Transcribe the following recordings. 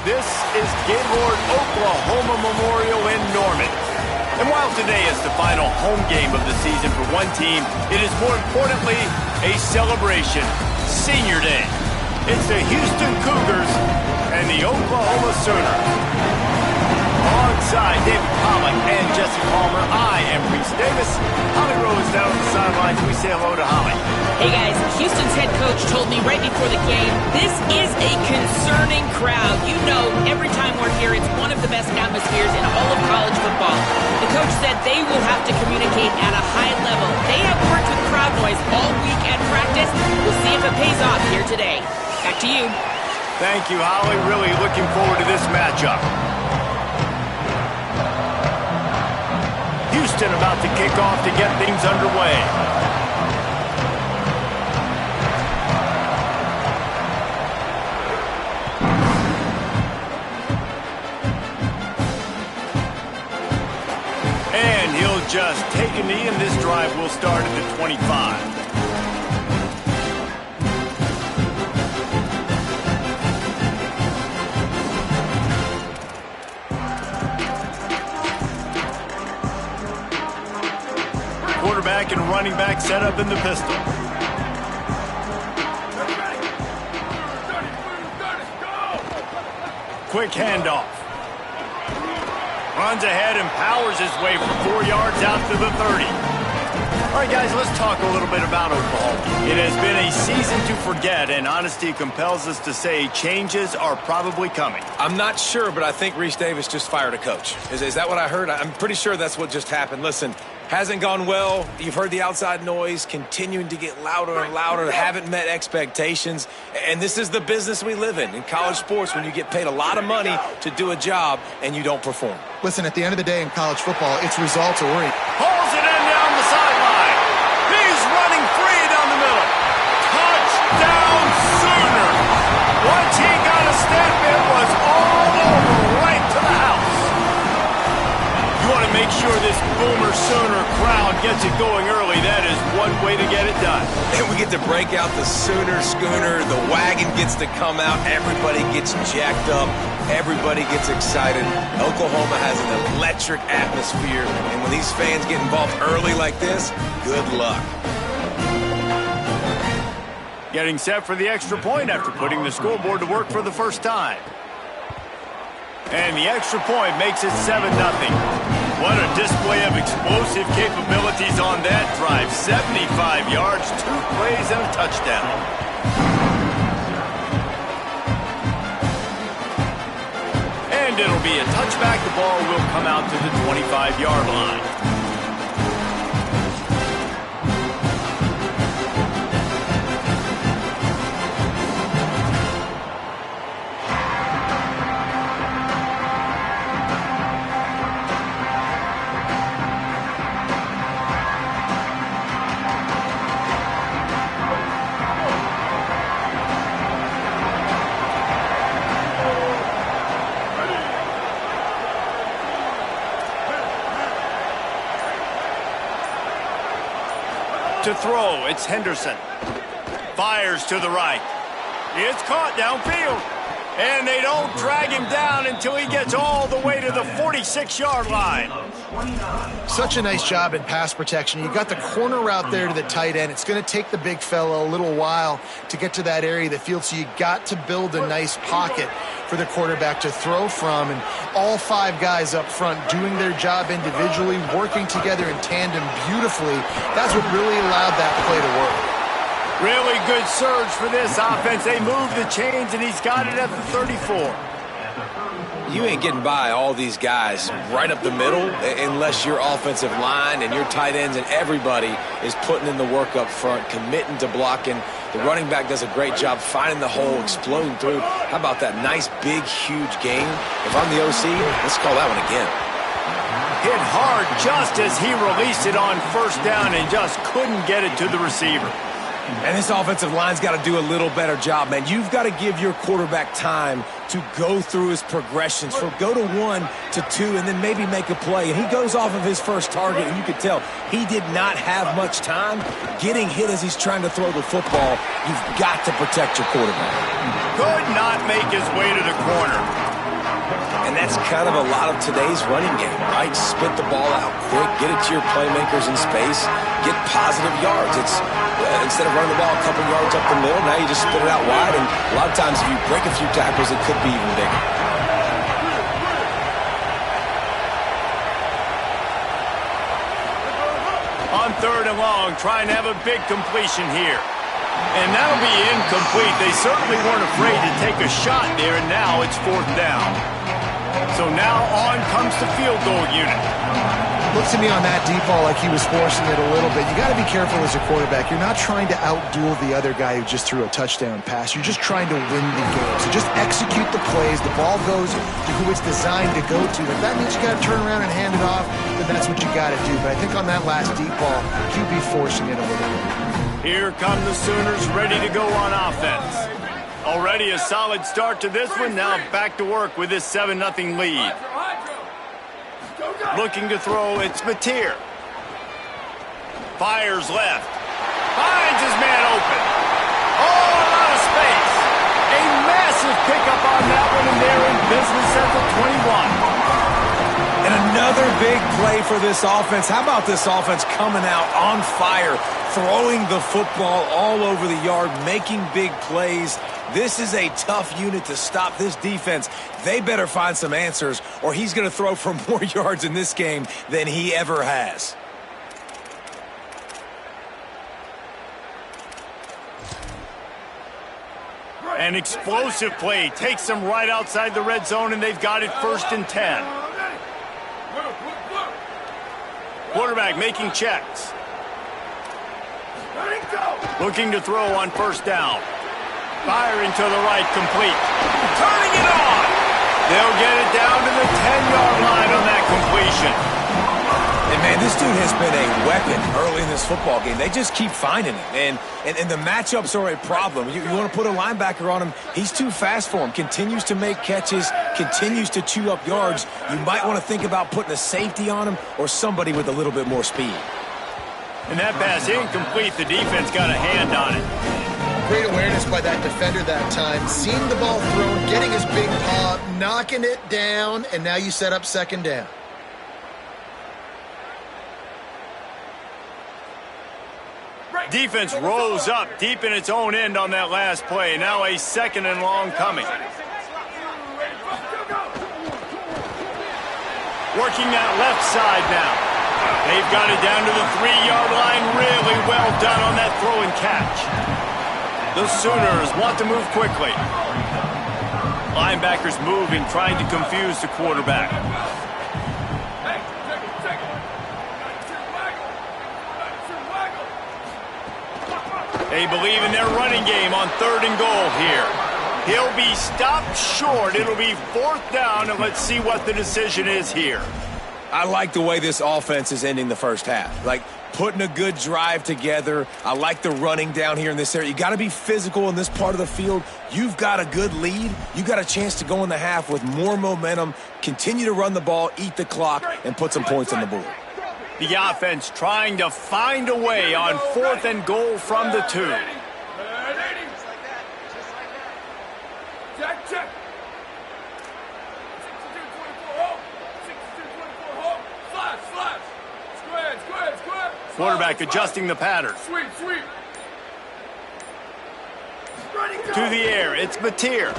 This is Gaylord Oklahoma Memorial in Norman. And while today is the final home game of the season for one team, it is more importantly a celebration. Senior Day. It's the Houston Cougars and the Oklahoma Sooners. Alongside David Pollock and Jesse Palmer, I am Reese Davis. Holly Rose down on the sidelines. We say hello to Holly. Hey guys, Houston's head coach told me right before the game, this is a concerning crowd. You know, every time we're here, it's one of the best atmospheres in all of college football. The coach said they will have to communicate at a high level. They have worked with crowd noise all week at practice. We'll see if it pays off here today. Back to you. Thank you, Holly. Really looking forward to this matchup. Houston about to kick off to get things underway. And he'll just take a knee, and this drive will start at the 25. Quarterback and running back set up in the pistol. Quick handoff. Runs ahead and powers his way for 4 yards out to the 30. All right, guys, let's talk a little bit about Oklahoma. It has been a season to forget, and honesty compels us to say changes are probably coming. I'm not sure, but I think Reese Davis just fired a coach. Is that what I heard? I'm pretty sure that's what just happened. Listen, hasn't gone well. You've heard the outside noise continuing to get louder and louder. Haven't met expectations. And this is the business we live in college sports, when you get paid a lot of money to do a job and you don't perform. Listen, at the end of the day in college football, it's results or worry. Pulls it in down the sideline. He's running free down the middle. Touchdown Sooners. Once he got a step, it was all over right to the house. You want to make sure this Boomer Sooner crowd gets it going early. That is one way to get it done. And we get to break out the Sooner schooner. The wagon gets to come out. Everybody gets jacked up. Everybody gets excited. Oklahoma has an electric atmosphere. And when these fans get involved early like this, good luck. Getting set for the extra point after putting the scoreboard to work for the first time. And the extra point makes it 7-0. What a display of explosive capabilities on that drive. 75 yards, 2 plays, and a touchdown. And it'll be a touchback. The ball will come out to the 25-yard line. To throw, it's Henderson. Fires to the right. It's caught downfield. And they don't drag him down until he gets all the way to the 46-yard line. Such a nice job in pass protection. You got the corner route there to the tight end. It's going to take the big fella a little while to get to that area of the field, so you got to build a nice pocket for the quarterback to throw from. And all 5 guys up front doing their job individually, working together in tandem beautifully. That's what really allowed that play to work. Really good surge for this offense. They move the chains, and he's got it at the 34. You ain't getting by all these guys right up the middle unless your offensive line and your tight ends and everybody is putting in the work up front, committing to blocking. The running back does a great job finding the hole, exploding through. How about that nice, big, huge game? If I'm the OC, let's call that one again. Hit hard just as he released it on first down and just couldn't get it to the receiver. And this offensive line's got to do a little better job, man. You've got to give your quarterback time to go through his progressions, from go to 1 to 2, and then maybe make a play. And he goes off of his first target, and you could tell he did not have much time getting hit as he's trying to throw the football. You've got to protect your quarterback. Could not make his way to the corner. And that's kind of a lot of today's running game, right? Spit the ball out quick, get it to your playmakers in space, get positive yards. It's instead of running the ball a couple yards up the middle, now you just spit it out wide. And a lot of times if you break a few tackles, it could be even bigger. On 3rd and long, trying to have a big completion here. And that'll be incomplete. They certainly weren't afraid to take a shot there, and now it's 4th down. So now on comes the field goal unit. Looks to me on that deep ball like he was forcing it a little bit. You got to be careful as a quarterback. You're not trying to outduel the other guy who just threw a touchdown pass. You're just trying to win the game. So just execute the plays. The ball goes to who it's designed to go to. If that means you got to turn around and hand it off, then that's what you got to do. But I think on that last deep ball, QB forcing it a little bit. Here come the Sooners ready to go on offense. Already a solid start to this one. Now back to work with this 7-0 lead. Looking to throw, it's Mateer. Fires left. Finds his man open. Oh, a lot of space. A massive pickup on that one, and they're in business at the 21. And another big play for this offense. How about this offense coming out on fire, throwing the football all over the yard, making big plays? This is a tough unit to stop this defense. They better find some answers, or he's going to throw for more yards in this game than he ever has. An explosive play takes them right outside the red zone, and they've got it 1st and 10. Quarterback making checks. Looking to throw on 1st down. Firing to the right, complete. Turning it on. They'll get it down to the 10-yard line on that completion. And, man, this dude has been a weapon early in this football game. They just keep finding him. And the matchups are a problem. You want to put a linebacker on him, he's too fast for him. Continues to make catches, continues to chew up yards. You might want to think about putting a safety on him or somebody with a little bit more speed. And that pass incomplete. The defense got a hand on it. Great awareness by that defender that time. Seeing the ball thrown, getting his big paw, knocking it down, and now you set up 2nd down. Defense rose up deep in its own end on that last play. Now a 2nd and long coming. Working that left side now. They've got it down to the 3-yard line. Really well done on that throw and catch. The Sooners want to move quickly. Linebackers moving, trying to confuse the quarterback. They believe in their running game on 3rd and goal here. He'll be stopped short. It'll be 4th down, and let's see what the decision is here. I like the way this offense is ending the first half. Like, putting a good drive together. I like the running down here in this area. You got to be physical in this part of the field. You've got a good lead. You got a chance to go in the half with more momentum, continue to run the ball, eat the clock, and put some points on the board. The offense trying to find a way on 4th and goal from the 2. Quarterback adjusting the pattern. To the air, it's Mateer.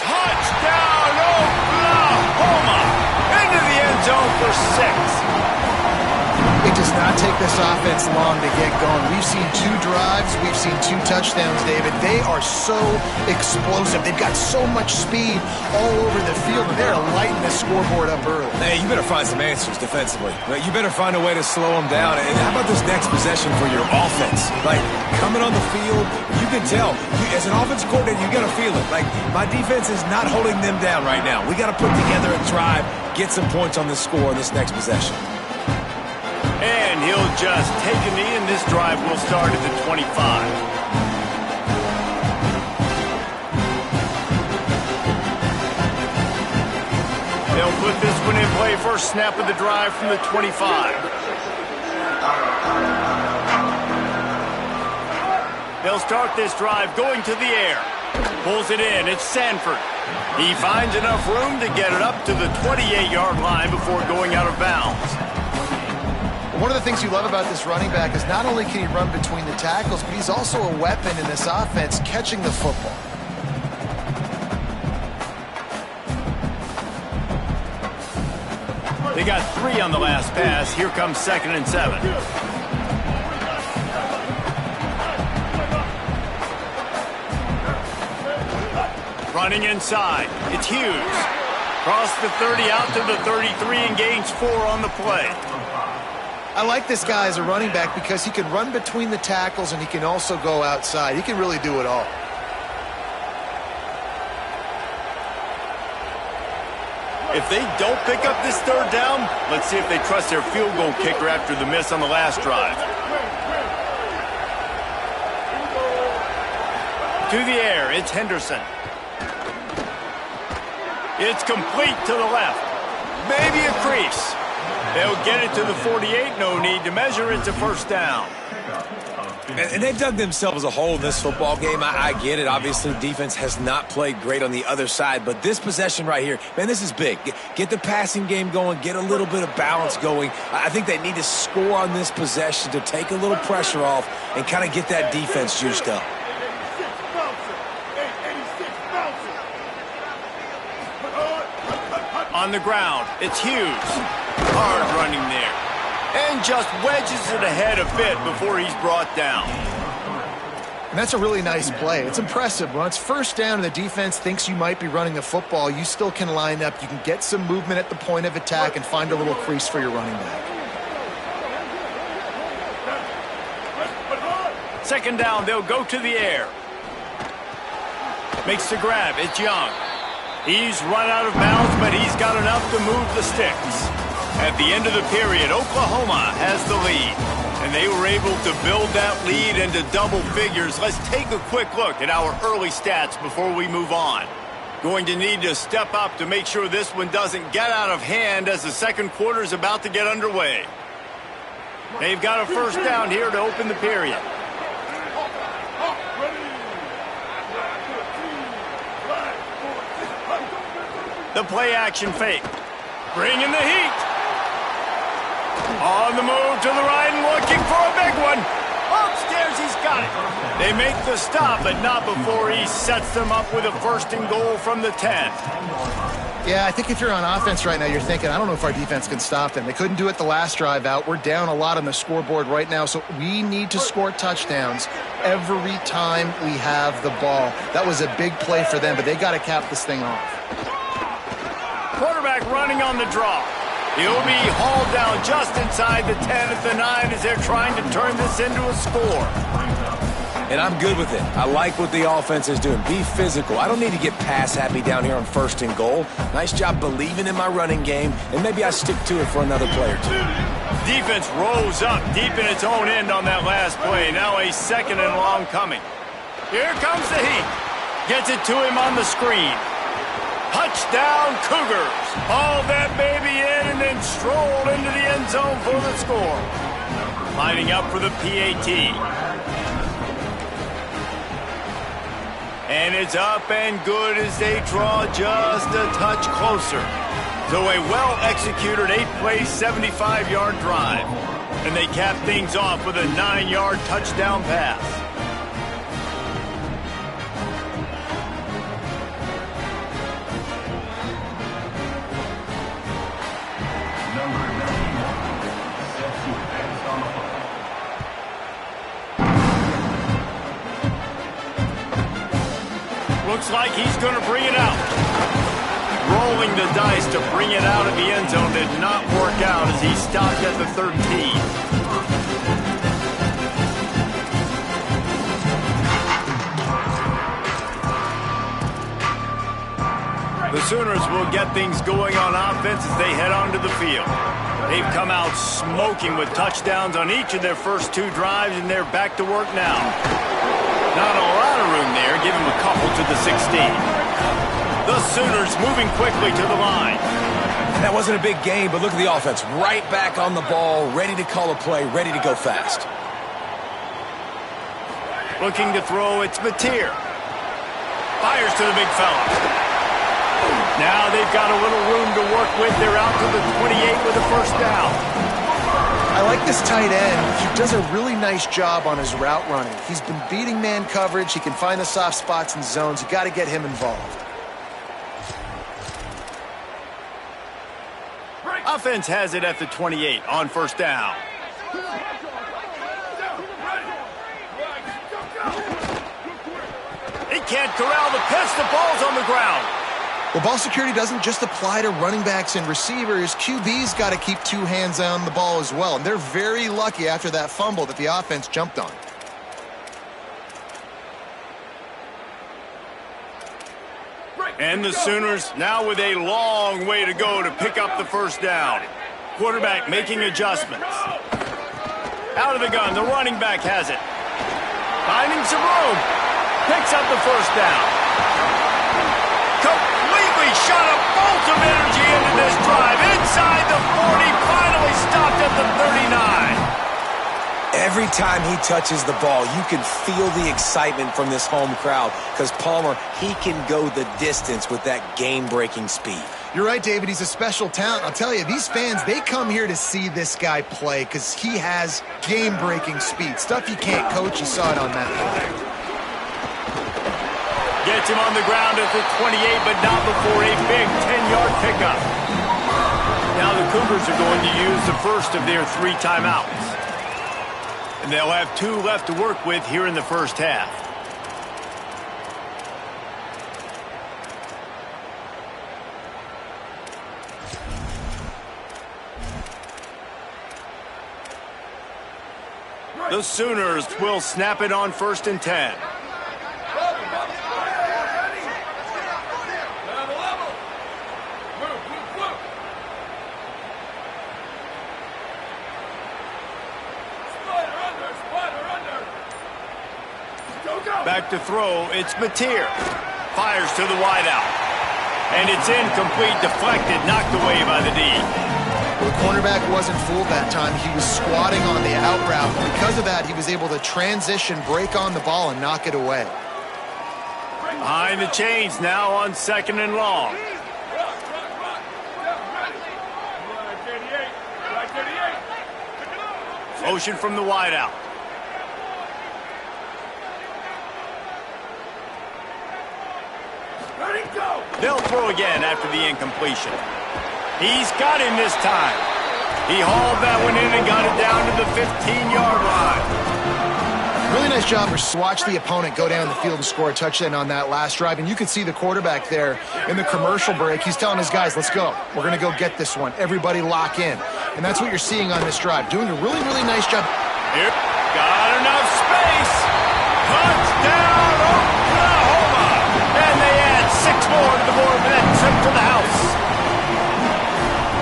Touchdown, Oklahoma! Into the end zone for 6. It does not take this offense long to get going. We've seen 2 drives. We've seen 2 touchdowns, David. They are so explosive. They've got so much speed all over the field, and they're lighting the scoreboard up early. Hey, you better find some answers defensively. Right? You better find a way to slow them down. And how about this next possession for your offense? Like, coming on the field, you can tell. As an offensive coordinator, you got to feel it. Like, my defense is not holding them down right now. We got to put together a drive, get some points on this score on this next possession. And he'll just take a knee, and this drive will start at the 25. They'll put this one in play. First snap of the drive from the 25. They'll start this drive going to the air. Pulls it in. It's Sanford. He finds enough room to get it up to the 28-yard line before going out of bounds. One of the things you love about this running back is not only can he run between the tackles, but he's also a weapon in this offense catching the football. They got 3 on the last pass. Here comes 2nd and 7. Running inside. It's Hughes. Cross the 30 out to the 33 and gains 4 on the play. I like this guy as a running back because he can run between the tackles and he can also go outside. He can really do it all. If they don't pick up this 3rd down, let's see if they trust their field goal kicker after the miss on the last drive. To the air, it's Henderson. It's complete to the left. Maybe a crease. They'll get it to the 48. No need to measure. It's a 1st down. And they dug themselves a hole in this football game. I get it. Obviously, defense has not played great on the other side. But this possession right here, man, this is big. Get the passing game going. Get a little bit of balance going. I think they need to score on this possession to take a little pressure off and kind of get that defense juiced up. On the ground, it's Hughes. Hard running there. And just wedges it ahead a bit before he's brought down. And that's a really nice play. It's impressive. When it's 1st down and the defense thinks you might be running the football, you still can line up. You can get some movement at the point of attack and find a little crease for your running back. 2nd down, they'll go to the air. Makes the grab, it's Young. He's run out of bounds, but he's got enough to move the sticks. At the end of the period, Oklahoma has the lead, and they were able to build that lead into double figures. Let's take a quick look at our early stats before we move on. Going to need to step up to make sure this one doesn't get out of hand as the 2nd quarter is about to get underway. They've got a 1st down here to open the period. The play action fake. Bringing the heat. On the move to the right and looking for a big one. Upstairs, he's got it. They make the stop, but not before he sets them up with a 1st and goal from the 10. Yeah, I think if you're on offense right now, you're thinking, I don't know if our defense can stop them. They couldn't do it the last drive out. We're down a lot on the scoreboard right now, so we need to score touchdowns every time we have the ball. That was a big play for them, but they got to cap this thing off. Quarterback running on the draw. He'll be hauled down just inside the 10 at the 9 as they're trying to turn this into a score. And I'm good with it. I like what the offense is doing. Be physical. I don't need to get pass happy down here on 1st and goal. Nice job believing in my running game, and maybe I stick to it for another play or 2. Defense rose up deep in its own end on that last play. Now a 2nd and long coming. Here comes the heat. Gets it to him on the screen. Touchdown, Cougars. Haul that baby in and then stroll into the end zone for the score. Lining up for the PAT. And it's up and good as they draw just a touch closer. So a well-executed 8-play, 75-yard drive. And they cap things off with a 9-yard touchdown pass. Looks like he's going to bring it out. Rolling the dice to bring it out of the end zone did not work out as he stopped at the 13. The Sooners will get things going on offense as they head onto the field. They've come out smoking with touchdowns on each of their first 2 drives, and they're back to work now. Not a lot of room there. Give him a couple to the 16. The Sooners moving quickly to the line. And that wasn't a big game, but look at the offense. Right back on the ball, ready to call a play, ready to go fast. Looking to throw, it's Mateer. Fires to the big fella. Now they've got a little room to work with. They're out to the 28 with a first down. I like this tight end. He does a really nice job on his route running. He's been beating man coverage. He can find the soft spots and zones. You got to get him involved. Offense has it at the 28 on first down. They can't corral the pitch. The ball's on the ground. Well, ball security doesn't just apply to running backs and receivers. QB's got to keep two hands on the ball as well. And they're very lucky after that fumble that the offense jumped on. And the Sooners now with a long way to go to pick up the first down. Quarterback making adjustments. Out of the gun, the running back has it. Finding some room. Picks up the first down. Completely shot a bolt of energy into this drive. Inside the 40, finally stopped at the 39. Every time he touches the ball, you can feel the excitement from this home crowd because Palmer, he can go the distance with that game-breaking speed. You're right, David. He's a special talent. I'll tell you, these fans, they come here to see this guy play because he has game-breaking speed. Stuff you can't coach. You saw it on that play. Gets him on the ground at the 28, but not before a big 10-yard pickup. Now the Cougars are going to use the first of their 3 timeouts. And they'll have 2 left to work with here in the first half. The Sooners will snap it on 1st and 10. Back to throw, it's Mateer. Fires to the wideout. And it's incomplete, deflected, knocked away by the D. Well, the cornerback wasn't fooled that time. He was squatting on the out route. Because of that, he was able to transition, break on the ball, and knock it away. Behind the chains now on 2nd and long. Motion from the wideout. They'll throw again after the incompletion. He's got him this time. He hauled that one in and got it down to the 15-yard line. Really nice job to watch the opponent go down the field and score a touchdown on that last drive. And you could see the quarterback there in the commercial break. He's telling his guys, let's go. We're going to go get this one. Everybody lock in. And that's what you're seeing on this drive. Doing a really, really nice job. Here, got enough space. Touchdown, Oklahoma. And they add 6 more to the board for that trip to the house.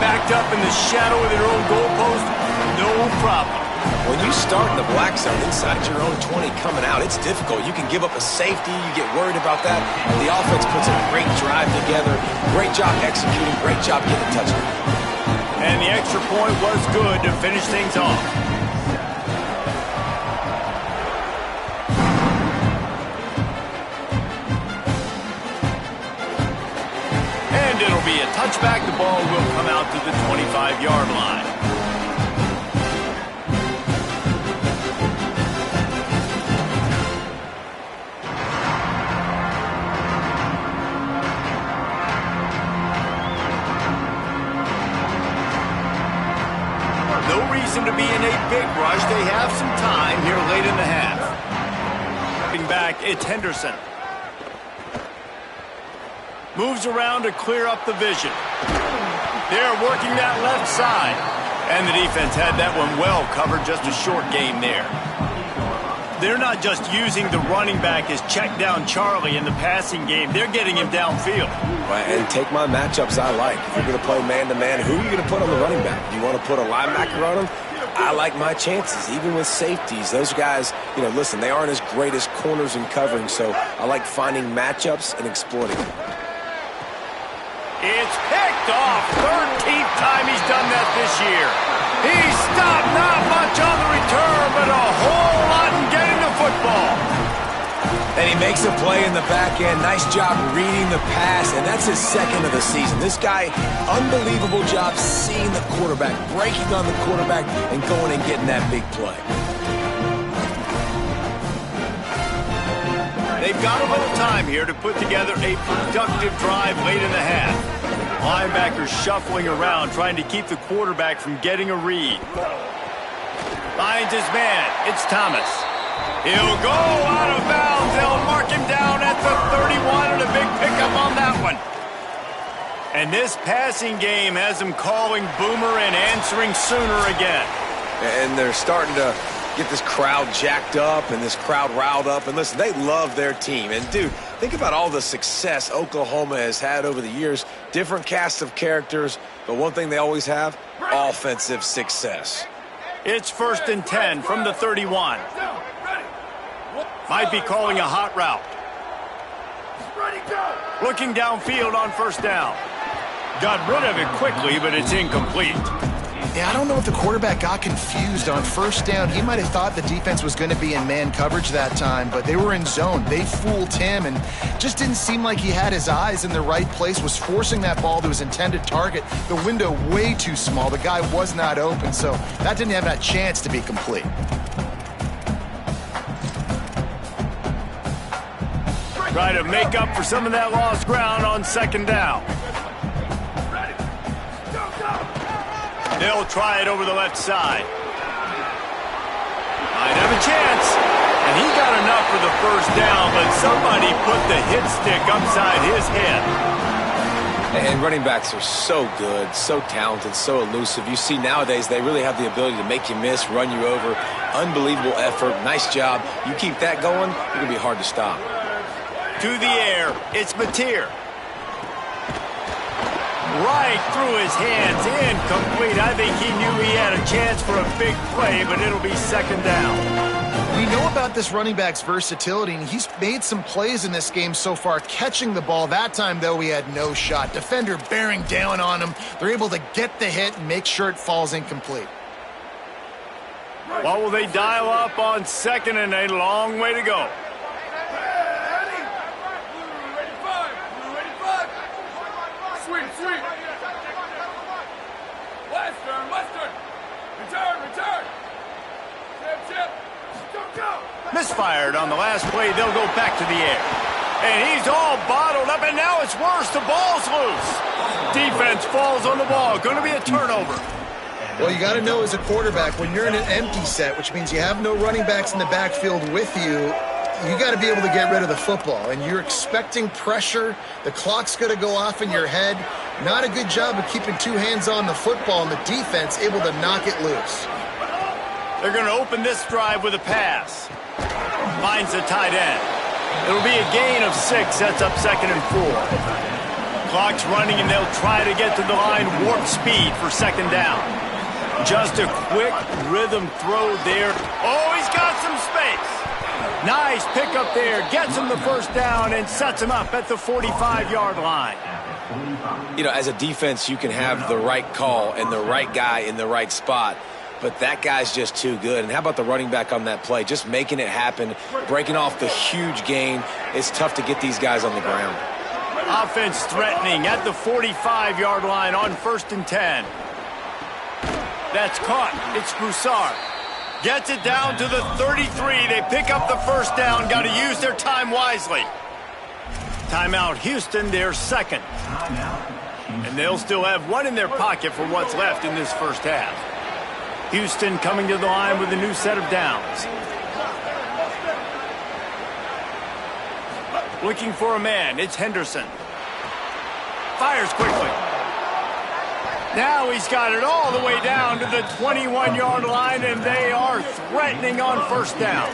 Backed up in the shadow of their own goalpost, no problem. When you start in the black zone inside your own 20 coming out, it's difficult. You can give up a safety. You get worried about that. The offense puts a great drive together. Great job executing. Great job getting a touchdown. And the extra point was good to finish things off. And it'll be a touchback. The ball will come out to the 25-yard line. No reason to be in a big rush. They have some time here late in the half. Coming back, it's Henderson. Moves around to clear up the vision. They're working that left side. And the defense had that one well covered, just a short gain there. They're not just using the running back as check down Charlie in the passing game. They're getting him downfield. Right, and take my matchups I like. If you're going to play man-to-man, who are you going to put on the running back? Do you want to put a linebacker on him? I like my chances, even with safeties. Those guys, listen, they aren't as great as corners and covering, so I like finding matchups and exploiting them. It's picked off. 13th time he's done that this year. He stopped, not much on the return, but a whole lot in getting the football. And he makes a play in the back end. Nice job reading the pass, and that's his second of the season. This guy, unbelievable job seeing the quarterback, breaking on the quarterback, and going and getting that big play. They've got a little time here to put together a productive drive late in the half. Linebackers shuffling around, trying to keep the quarterback from getting a read. Finds his man. It's Thomas. He'll go out of bounds. They'll mark him down at the 31, and a big pickup on that one. And this passing game has them calling boomer and answering sooner again. And they're starting to get this crowd jacked up and this crowd riled up. And listen, they love their team. And, dude, think about all the success Oklahoma has had over the years. Different casts of characters, but one thing they always have, offensive success. It's 1st and 10 from the 31. Might be calling a hot route. Looking downfield on 1st down. Got rid of it quickly, but it's incomplete. Yeah, I don't know if the quarterback got confused on 1st down. He might have thought the defense was going to be in man coverage that time, but they were in zone. They fooled him and just didn't seem like he had his eyes in the right place, was forcing that ball to his intended target. The window way too small. The guy was not open, so that didn't have that chance to be complete. Try to make up for some of that lost ground on 2nd down. They'll try it over the left side. Might have a chance. And he got enough for the 1st down, but somebody put the hit stick upside his head. And running backs are so good, so talented, so elusive. You see nowadays they really have the ability to make you miss, run you over. Unbelievable effort. Nice job. You keep that going, it's going to be hard to stop. To the air, it's Mateer. Right through his hands, incomplete. I think he knew he had a chance for a big play, but it'll be 2nd down. We know about this running back's versatility, and he's made some plays in this game so far, catching the ball. That time, though, he had no shot. Defender bearing down on him. They're able to get the hit and make sure it falls incomplete. What will they dial up on 2nd and a long way to go? Misfired on the last play. They'll go back to the air. And he's all bottled up, and now it's worse. The ball's loose. Defense falls on the ball. Going to be a turnover. Well, you got to know as a quarterback, when you're in an empty set, which means you have no running backs in the backfield with you, you got to be able to get rid of the football. And you're expecting pressure. The clock's going to go off in your head. Not a good job of keeping two hands on the football, and the defense able to knock it loose. They're going to open this drive with a pass. Finds the tight end. It'll be a gain of 6. Sets up 2nd and 4. Clock's running, and they'll try to get to the line warp speed for 2nd down. Just a quick rhythm throw there. Oh, he's got some space. Nice pickup there. Gets him the 1st down and sets him up at the 45-yard line. You know, as a defense, you can have the right call and the right guy in the right spot. But that guy's just too good. And how about the running back on that play? Just making it happen, breaking off the huge gain. It's tough to get these guys on the ground. Offense threatening at the 45-yard line on 1st and 10. That's caught. It's Broussard. Gets it down to the 33. They pick up the 1st down. Got to use their time wisely. Timeout Houston, their 2nd. And they'll still have one in their pocket for what's left in this 1st half. Houston coming to the line with a new set of downs. Looking for a man. It's Henderson. Fires quickly. Now he's got it all the way down to the 21-yard line, and they are threatening on 1st down.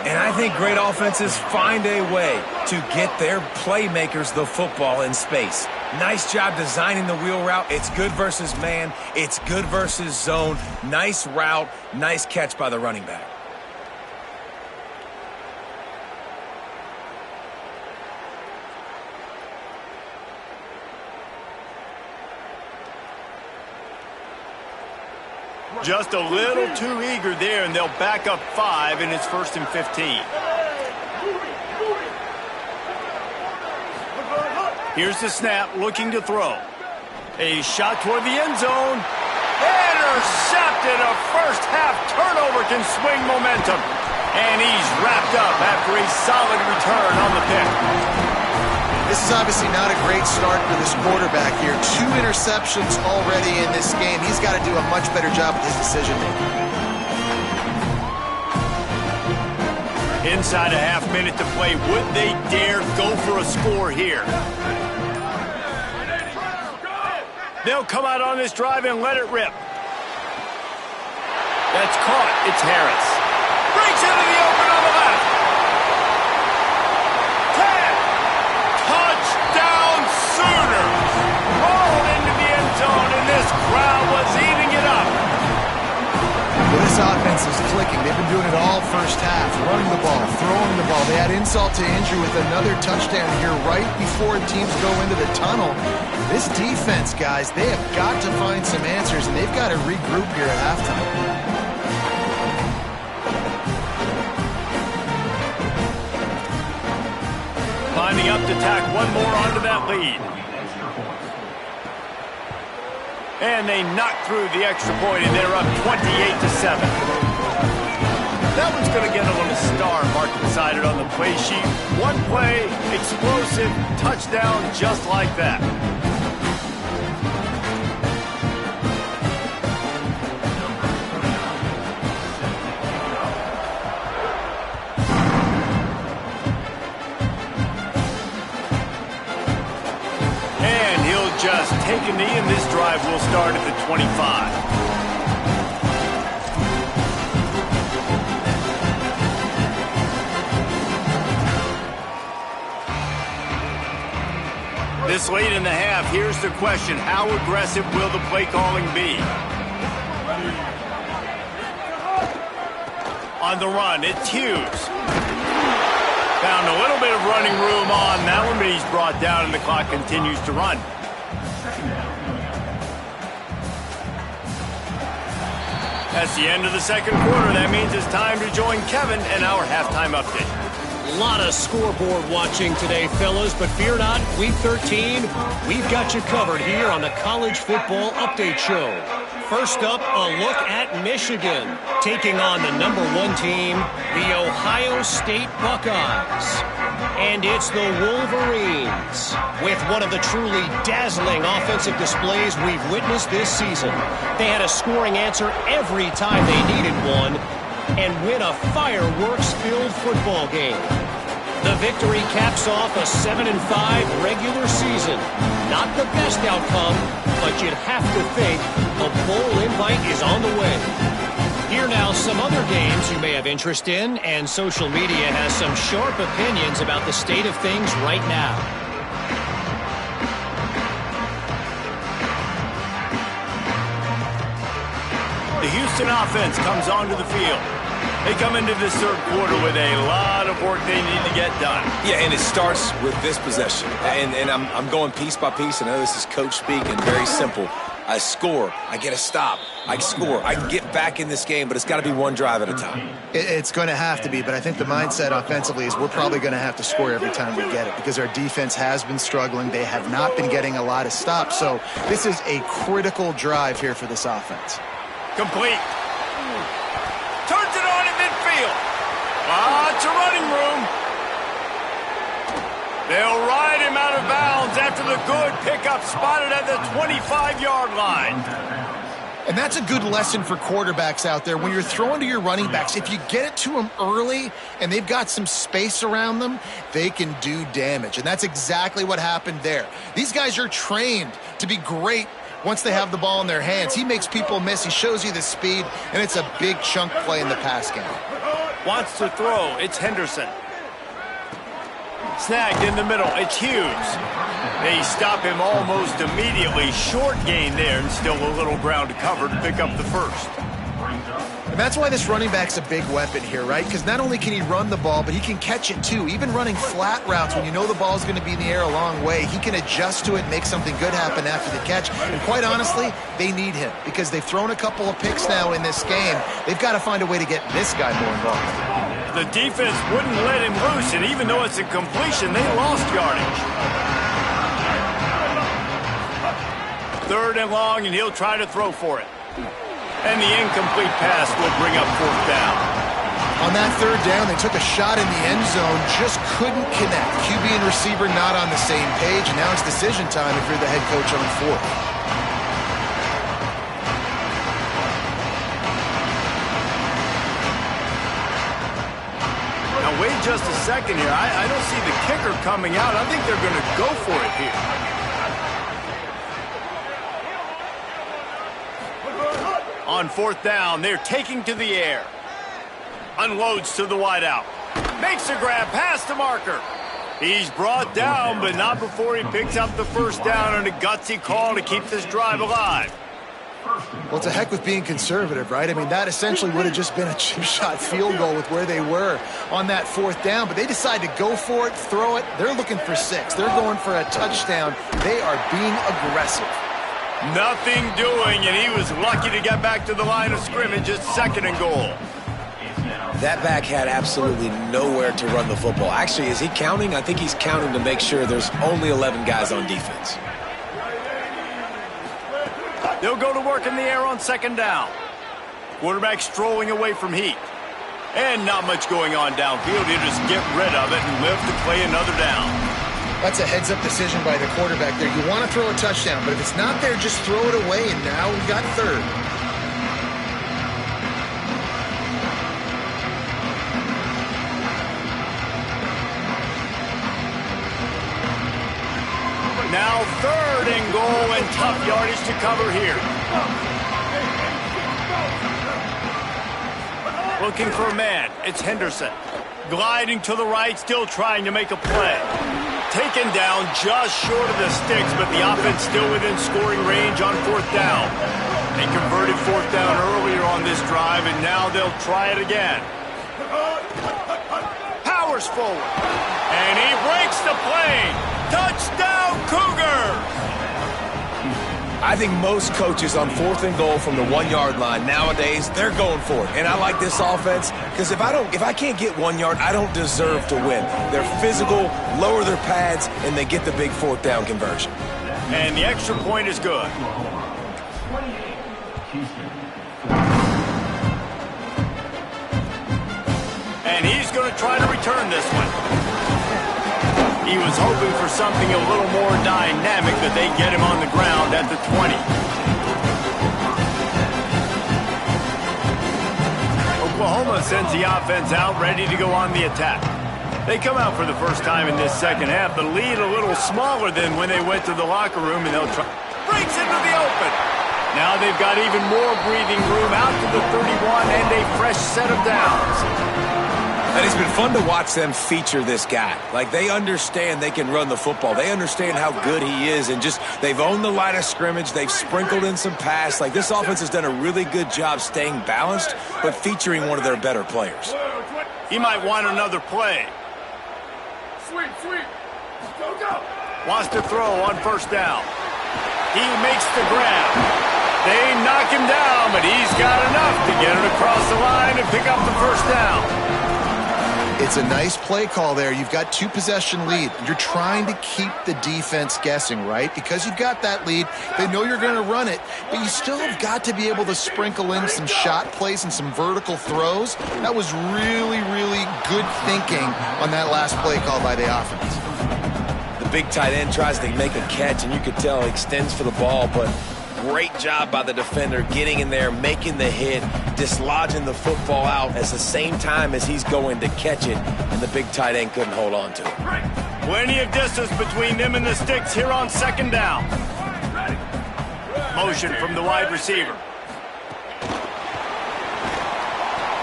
And I think great offenses find a way to get their playmakers the football in space. Nice job designing the wheel route. It's good versus man. It's good versus zone. Nice route. Nice catch by the running back. Just a little too eager there, and they'll back up 5, and it's 1st and 15. Here's the snap, looking to throw. A shot toward the end zone. Intercepted. A first-half turnover can swing momentum. And he's wrapped up after a solid return on the pick. This is obviously not a great start for this quarterback here. 2 interceptions already in this game. He's got to do a much better job with his decision-making. Inside a half minute to play. Would they dare go for a score here? They'll come out on this drive and let it rip. That's caught. It's Harris. Breaks into the open on the left. 10. Touchdown Sooners. Rolled into the end zone, and this crowd was eating it up. Well, this offense is clicking. They've been doing it all first half. Running the ball, throwing the ball. They had insult to injury with another touchdown here right before teams go into the tunnel. This defense, guys, they have got to find some answers, and they've got to regroup here at halftime. Lining up to tack one more onto that lead. And they knock through the extra point, and they're up 28-7. That one's going to get a little star mark beside it on the play sheet. One play, explosive, touchdown, just like that. Just take a knee, and this drive will start at the 25. This late in the half, here's the question. How aggressive will the play calling be? On the run, it's Hughes. Found a little bit of running room on that one, but he's brought down, and the clock continues to run. That's the end of the second quarter. That means it's time to join Kevin in our halftime update. A lot of scoreboard watching today, fellas, but fear not, Week 13, we've got you covered here on the College Football Update Show. First up, a look at Michigan, taking on the #1 team, the Ohio State Buckeyes. And it's the Wolverines, with one of the truly dazzling offensive displays we've witnessed this season. They had a scoring answer every time they needed one, and win a fireworks-filled football game. The victory caps off a 7-5 regular season. Not the best outcome, but you'd have to think a bowl invite is on the way. Here now, some other games you may have interest in, and social media has some sharp opinions about the state of things right now. The Houston offense comes onto the field. They come into this third quarter with a lot of work they need to get done. Yeah, and it starts with this possession. And I'm going piece by piece. I know this is coach speak and very simple. I score. I get a stop. I score. I can get back in this game, but it's got to be one drive at a time. It's going to have to be, but I think the mindset offensively is we're probably going to have to score every time we get it because our defense has been struggling. They have not been getting a lot of stops, so this is a critical drive here for this offense. Complete. Turns it on in midfield. Lots of running room. They'll ride him out of bounds after the good pickup spotted at the 25-yard line. And that's a good lesson for quarterbacks out there. When you're throwing to your running backs, if you get it to them early and they've got some space around them, they can do damage. And that's exactly what happened there. These guys are trained to be great once they have the ball in their hands. He makes people miss. He shows you the speed, and it's a big chunk play in the pass game. Wants to throw. It's Henderson. Snagged in the middle. It's Hughes. They stop him almost immediately. Short gain there, and still a little ground to cover to pick up the first. And that's why this running back's a big weapon here, right? Because not only can he run the ball, but he can catch it too. Even running flat routes when you know the ball's going to be in the air a long way, he can adjust to it and make something good happen after the catch. And quite honestly, they need him because they've thrown a couple of picks now in this game. They've got to find a way to get this guy more involved. The defense wouldn't let him loose, and even though it's a completion, they lost yardage. 3rd and long, and he'll try to throw for it. And the incomplete pass will bring up 4th down. On that 3rd down, they took a shot in the end zone, just couldn't connect. QB and receiver not on the same page, and now it's decision time if you're the head coach on 4th. Now, wait just a second here. I don't see the kicker coming out. I think they're going to go for it here. On 4th down, they're taking to the air. Unloads to the wideout. Makes a grab past the marker. He's brought down, but not before he picks up the 1st down on a gutsy call to keep this drive alive. Well, it's a heck with being conservative, right? I mean, that essentially would have just been a chip shot field goal with where they were on that 4th down, but they decide to go for it, throw it. They're looking for 6. They're going for a touchdown. They are being aggressive. Nothing doing, and he was lucky to get back to the line of scrimmage at 2nd and goal. That back had absolutely nowhere to run the football. Actually, is he counting? I think he's counting to make sure there's only 11 guys on defense. They'll go to work in the air on 2nd down. Quarterback strolling away from heat. And not much going on downfield. He'll just get rid of it and live to play another down. That's a heads-up decision by the quarterback there. You want to throw a touchdown, but if it's not there, just throw it away, and now we've got 3rd. Now 3rd and goal, and tough yardage to cover here. Looking for a man. It's Henderson. Gliding to the right, still trying to make a play. Taken down just short of the sticks, but the offense still within scoring range on 4th down. They converted 4th down earlier on this drive, and now they'll try it again. Powers forward. And he breaks the play. Touchdown, Cougars! I think most coaches on 4th and goal from the 1-yard line nowadays, they're going for it. And I like this offense because if I can't get 1 yard, I don't deserve to win. They're physical, lower their pads, and they get the big 4th down conversion. And the extra point is good. And he's going to try to return this one. He was hoping for something a little more dynamic, but they get him on the ground at the 20. Oklahoma sends the offense out, ready to go on the attack. They come out for the first time in this 2nd half, the lead a little smaller than when they went to the locker room, and they'll try. Breaks into the open. Now they've got even more breathing room out to the 31 and a fresh set of downs. And it's been fun to watch them feature this guy. Like, they understand they can run the football. They understand how good he is, and just they've owned the line of scrimmage. They've sprinkled in some pass. Like, this offense has done a really good job staying balanced, but featuring one of their better players. He might want another play. Sweet. Go. Wants to throw on 1st down. He makes the grab. They knock him down, but he's got enough to get it across the line and pick up the 1st down. It's a nice play call there. You've got 2-possession lead. You're trying to keep the defense guessing, right? Because you've got that lead, they know you're going to run it, but you still have got to be able to sprinkle in some shot plays and some vertical throws. That was really, really good thinking on that last play call by the offense. The big tight end tries to make a catch, and you could tell he extends for the ball, but great job by the defender getting in there, making the hit, dislodging the football out at the same time as he's going to catch it, and the big tight end couldn't hold on to it. Plenty of distance between them and the sticks here on 2nd down. Motion from the wide receiver.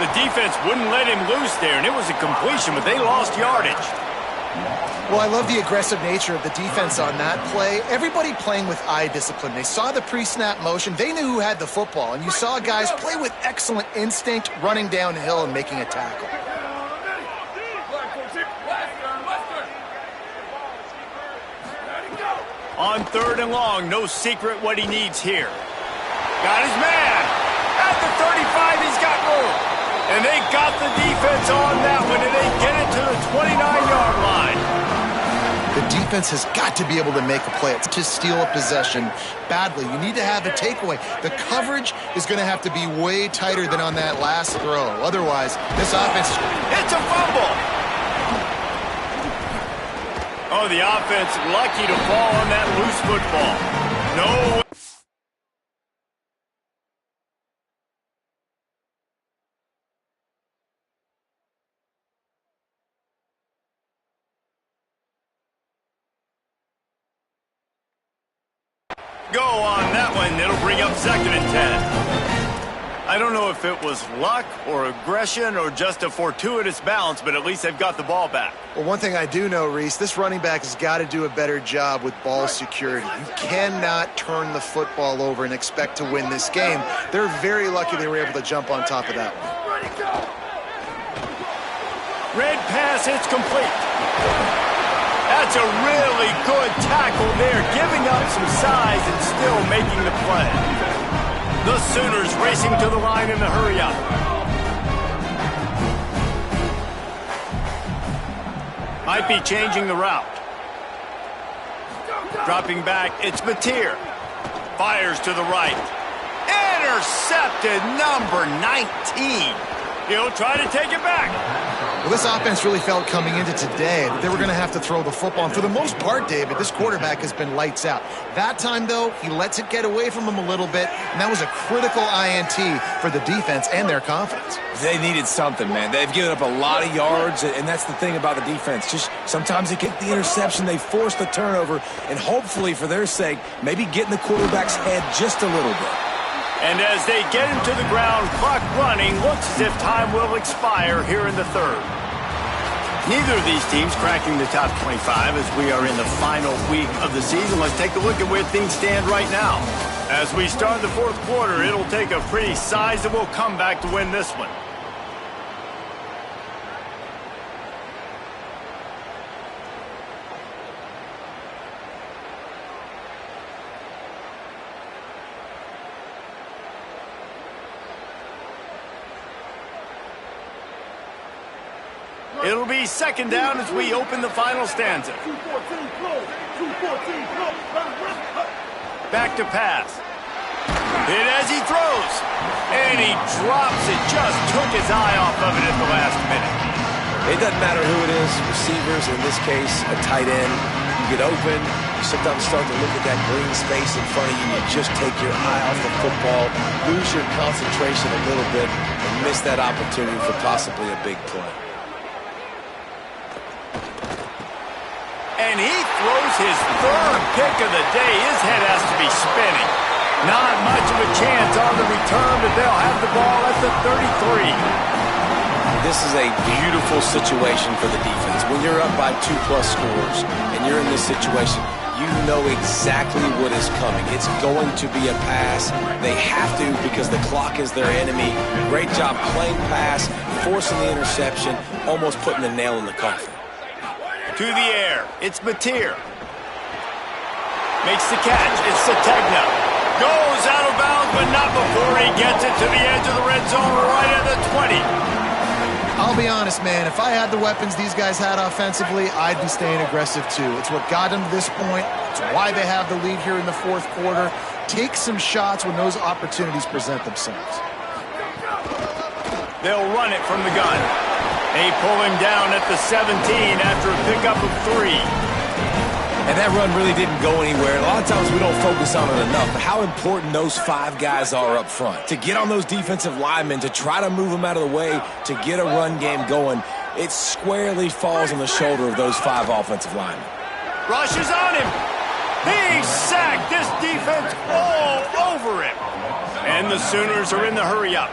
The defense wouldn't let him loose there, and it was a completion, but they lost yardage. Well, I love the aggressive nature of the defense on that play. Everybody playing with eye discipline. They saw the pre-snap motion. They knew who had the football. And you saw guys play with excellent instinct, running downhill and making a tackle. On 3rd and long, no secret what he needs here. Got his man. At the 35, he's got room. And they got the defense on that one, and they get it to the 29-yard line. The offense has got to be able to make a play. It's to steal a possession badly. You need to have a takeaway. The coverage is going to have to be way tighter than on that last throw. Otherwise, this offense... It's a fumble! Oh, the offense lucky to fall on that loose football. No. Go on that one. It'll bring up 2nd and 10. I don't know if it was luck or aggression or just a fortuitous bounce, but at least they've got the ball back. Well, one thing I do know, Reese, this running back has got to do a better job with ball security. You cannot turn the football over and expect to win this game. They're very lucky they were able to jump on top of that one. Red pass, it's complete. That's a really good tackle there, giving up some size and still making the play. The Sooners racing to the line in the hurry-up. Might be changing the route. Dropping back, it's Mateer. Fires to the right. Intercepted, number 19. He'll try to take it back. Well, this offense really felt coming into today that they were going to have to throw the football. And for the most part, David, this quarterback has been lights out. That time, though, he lets it get away from him a little bit, and that was a critical INT for the defense and their confidence. They needed something, man. They've given up a lot of yards, and that's the thing about the defense. Just sometimes they get the interception, they force the turnover, and hopefully, for their sake, maybe get in the quarterback's head just a little bit. And as they get him to the ground, clock running, looks as if time will expire here in the 3rd. Neither of these teams cracking the top 25 as we are in the final week of the season. Let's take a look at where things stand right now. As we start the 4th quarter, it'll take a pretty sizable comeback to win this one. It'll be 2nd down as we open the final stanza. Back to pass. Hit as he throws. And he drops it. Just took his eye off of it at the last minute. It doesn't matter who it is. Receivers, in this case, a tight end. You get open. You sometimes start to look at that green space in front of you. You just take your eye off the football, lose your concentration a little bit, and miss that opportunity for possibly a big play. And he throws his 3rd pick of the day. His head has to be spinning. Not much of a chance on the return, but they'll have the ball at the 33. This is a beautiful situation for the defense. When you're up by 2+ scores and you're in this situation, you know exactly what is coming. It's going to be a pass. They have to because the clock is their enemy. Great job playing pass, forcing the interception, almost putting the nail in the coffin. To the air. It's Mateer. Makes the catch. It's Sategna. Goes out of bounds, but not before he gets it to the edge of the red zone right at the 20. I'll be honest, man. If I had the weapons these guys had offensively, I'd be staying aggressive too. It's what got them to this point. It's why they have the lead here in the 4th quarter. Take some shots when those opportunities present themselves. They'll run it from the gun. They pull him down at the 17 after a pickup of 3. And that run really didn't go anywhere. And a lot of times we don't focus on it enough. But how important those 5 guys are up front. To get on those defensive linemen, to try to move them out of the way, to get a run game going, it squarely falls on the shoulder of those 5 offensive linemen. Rushes on him. He's sacked. This defense all over him. And the Sooners are in the hurry-up.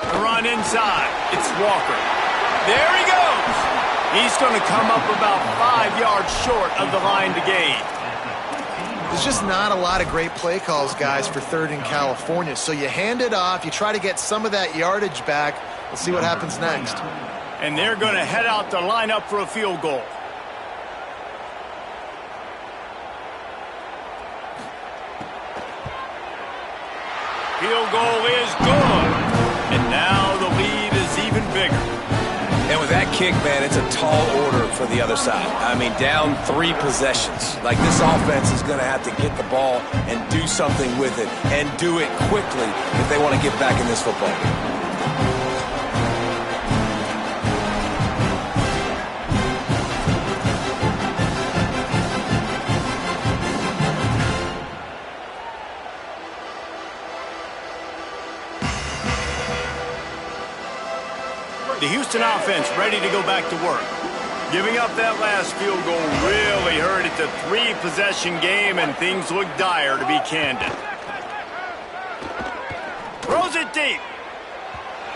The run inside. It's Walker. There he goes. He's going to come up about 5 yards short of the line to gain. There's just not a lot of great play calls, guys, for 3rd in California. So you hand it off. You try to get some of that yardage back. Let's see what happens next. And they're going to head out to line up for a field goal. Field goal is good. And now the lead is even bigger. And with kick, man, it's a tall order for the other side. I mean, down 3 possessions. Like, this offense is going to have to get the ball and do something with it, and do it quickly if they want to get back in this football game. The Houston offense ready to go back to work. Giving up that last field goal really hurt. It's a 3-possession game, and things look dire, to be candid. Throws it deep.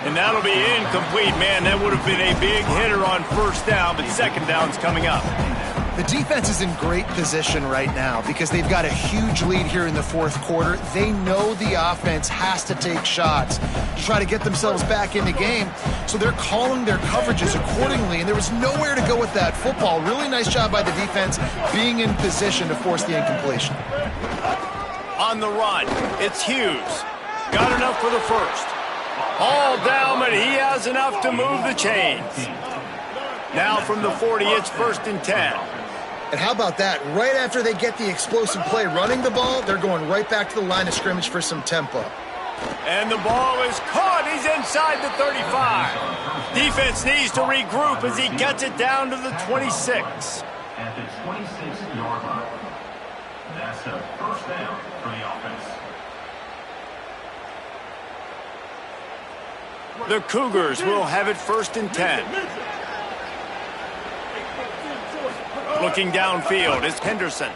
And that'll be incomplete. Man, that would have been a big hitter on first down, but second down's coming up. The defense is in great position right now because they've got a huge lead here in the fourth quarter. They know the offense has to take shots to try to get themselves back in the game, so they're calling their coverages accordingly, and there was nowhere to go with that football. Really nice job by the defense being in position to force the incompletion. On the run, it's Hughes. Got enough for the first. All down, but he has enough to move the chains. Now from the 40, it's 1st and 10. And how about that? Right after they get the explosive play running the ball, they're going right back to the line of scrimmage for some tempo. And the ball is caught. He's inside the 35. Defense needs to regroup as he gets it down to the 26. At the 26-yard line. That's a first down for the offense. The Cougars will have it 1st and 10. Looking downfield is Henderson.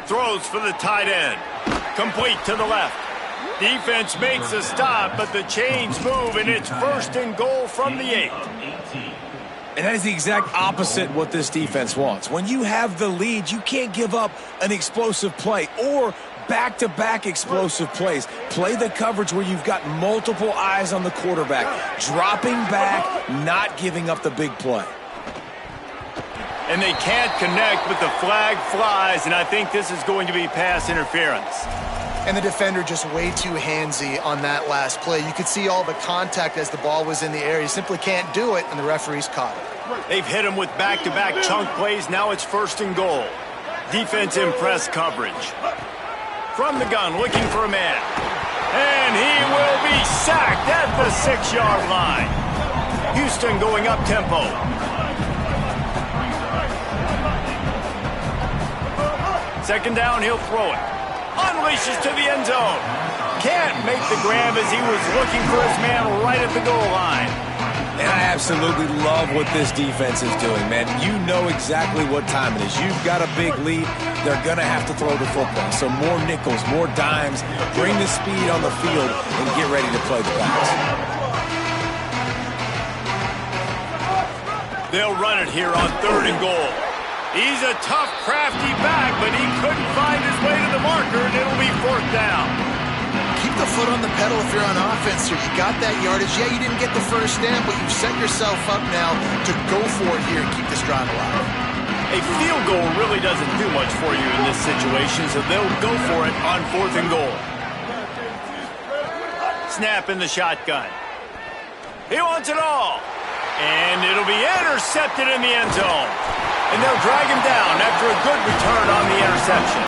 Throws for the tight end. Complete to the left. Defense makes a stop, but the chains move, and it's 1st and goal from the 8. And that is the exact opposite what this defense wants. When you have the lead, you can't give up an explosive play or back-to-back explosive plays. Play the coverage where you've got multiple eyes on the quarterback, dropping back, not giving up the big play. And they can't connect, but the flag flies, and I think this is going to be pass interference. And the defender just way too handsy on that last play. You could see all the contact as the ball was in the air. He simply can't do it, and the referee's caught it. They've hit him with back-to-back chunk plays. Now it's 1st and goal. Defense in press coverage. From the gun, looking for a man. And he will be sacked at the 6-yard line. Houston going up tempo. Second down, he'll throw it. Unleashes to the end zone. Can't make the grab as he was looking for his man right at the goal line. And I absolutely love what this defense is doing, man. You know exactly what time it is. You've got a big lead. They're going to have to throw the football. So more nickels, more dimes. Bring the speed on the field and get ready to play the pass. They'll run it here on 3rd and goal. He's a tough, crafty back, but he couldn't find his way to the marker, and it'll be 4th down. Keep the foot on the pedal if you're on offense here. You got that yardage. Yeah, you didn't get the first down, but you've set yourself up now to go for it here and keep this drive alive. A field goal really doesn't do much for you in this situation, so they'll go for it on 4th and goal. Snap in the shotgun. He wants it all. And it'll be intercepted in the end zone. And they'll drag him down after a good return on the interception.